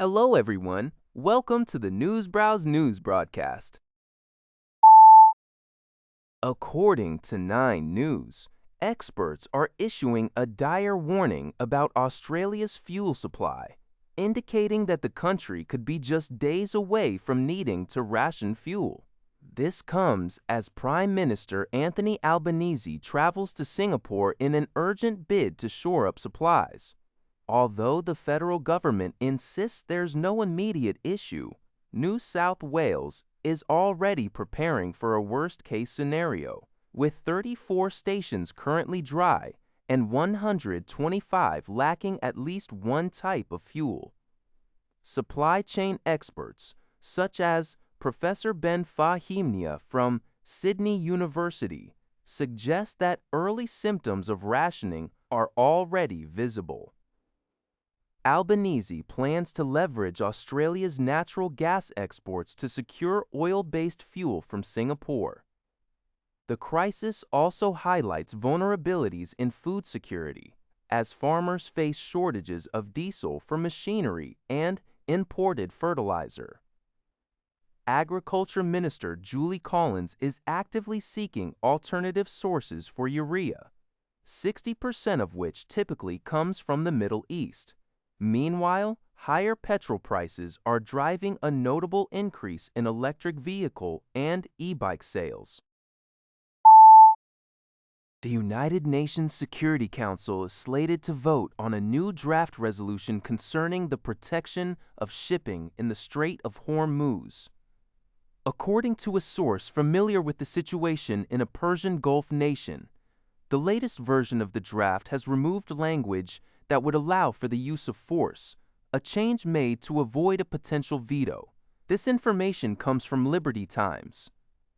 Hello, everyone. Welcome to the Newsbrowse News broadcast. According to 9 News, experts are issuing a dire warning about Australia's fuel supply, indicating that the country could be just days away from needing to ration fuel. This comes as Prime Minister Anthony Albanese travels to Singapore in an urgent bid to shore up supplies. Although the federal government insists there's no immediate issue, New South Wales is already preparing for a worst-case scenario, with 34 stations currently dry and 125 lacking at least one type of fuel. Supply chain experts, such as Professor Ben Fahimia from Sydney University, suggest that early symptoms of rationing are already visible. Albanese plans to leverage Australia's natural gas exports to secure oil-based fuel from Singapore. The crisis also highlights vulnerabilities in food security, as farmers face shortages of diesel for machinery and imported fertilizer. Agriculture Minister Julie Collins is actively seeking alternative sources for urea, 60% of which typically comes from the Middle East. Meanwhile, higher petrol prices are driving a notable increase in electric vehicle and e-bike sales. The United Nations Security Council is slated to vote on a new draft resolution concerning the protection of shipping in the Strait of Hormuz. According to a source familiar with the situation in a Persian Gulf nation, the latest version of the draft has removed language that would allow for the use of force, a change made to avoid a potential veto. This information comes from Liberty Times.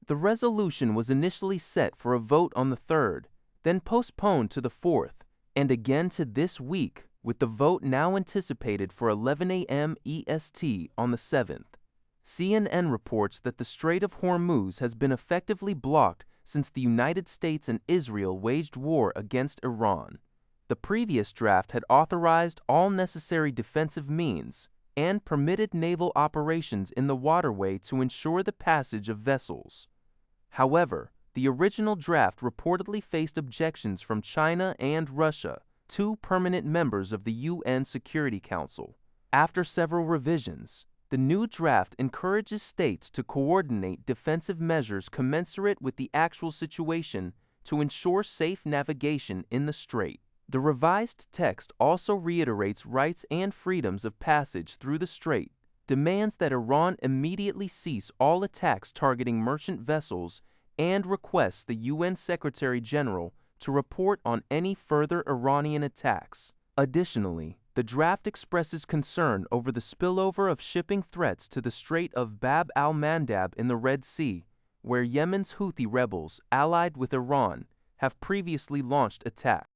The resolution was initially set for a vote on the 3rd, then postponed to the 4th, and again to this week, with the vote now anticipated for 11 a.m. EST on the 7th. CNN reports that the Strait of Hormuz has been effectively blocked since the United States and Israel waged war against Iran. The previous draft had authorized all necessary defensive means and permitted naval operations in the waterway to ensure the passage of vessels. However, the original draft reportedly faced objections from China and Russia, 2 permanent members of the UN Security Council. After several revisions, the new draft encourages states to coordinate defensive measures commensurate with the actual situation to ensure safe navigation in the strait. The revised text also reiterates rights and freedoms of passage through the strait, demands that Iran immediately cease all attacks targeting merchant vessels, and requests the UN Secretary-General to report on any further Iranian attacks. Additionally, the draft expresses concern over the spillover of shipping threats to the Strait of Bab al-Mandab in the Red Sea, where Yemen's Houthi rebels, allied with Iran, have previously launched attacks.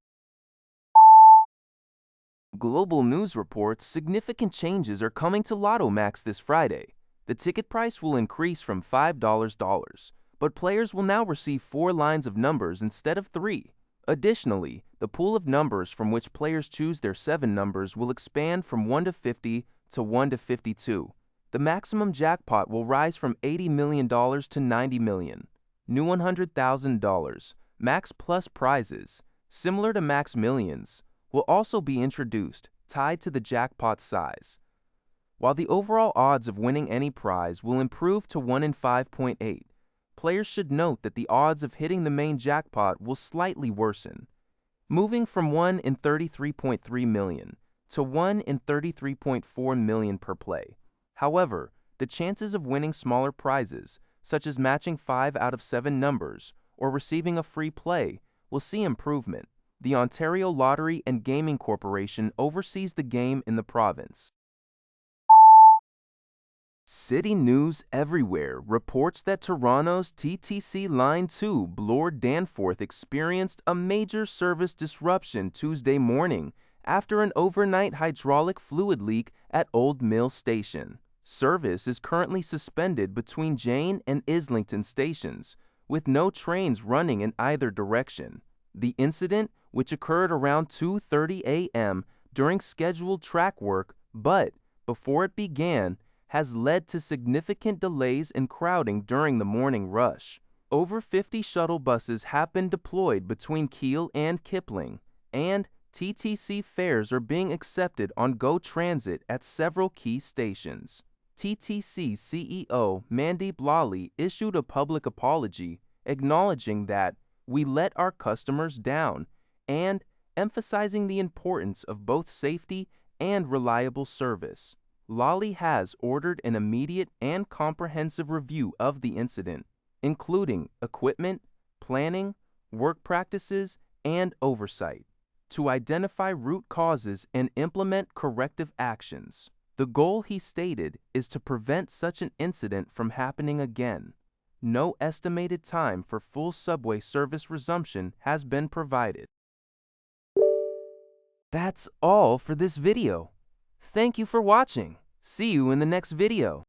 Global News reports significant changes are coming to Lotto Max this Friday. The ticket price will increase from $5, but players will now receive 4 lines of numbers instead of 3. Additionally, the pool of numbers from which players choose their 7 numbers will expand from 1 to 50 to 1 to 52. The maximum jackpot will rise from $80 million to $90 million. New $100,000 Max Plus prizes, similar to Max Millions, will also be introduced, tied to the jackpot size. While the overall odds of winning any prize will improve to 1 in 5.8, players should note that the odds of hitting the main jackpot will slightly worsen, moving from 1 in 33.3 million to 1 in 33.4 million per play. However, the chances of winning smaller prizes, such as matching 5 out of 7 numbers or receiving a free play, will see improvement. The Ontario Lottery and Gaming Corporation oversees the game in the province. City News Everywhere reports that Toronto's TTC Line 2 Bloor-Danforth experienced a major service disruption Tuesday morning after an overnight hydraulic fluid leak at Old Mill Station. Service is currently suspended between Jane and Islington stations, with no trains running in either direction. The incident, which occurred around 2:30 a.m. during scheduled track work, but before it began has led to significant delays and crowding during the morning rush. Over 50 shuttle buses have been deployed between Kiel and Kipling, and TTC fares are being accepted on GO Transit at several key stations. TTC CEO Mandeep Lally issued a public apology acknowledging that we let our customers down and emphasizing the importance of both safety and reliable service. Lally has ordered an immediate and comprehensive review of the incident, including equipment, planning, work practices, and oversight, to identify root causes and implement corrective actions. The goal, he stated, is to prevent such an incident from happening again. No estimated time for full subway service resumption has been provided. That's all for this video. Thank you for watching. See you in the next video.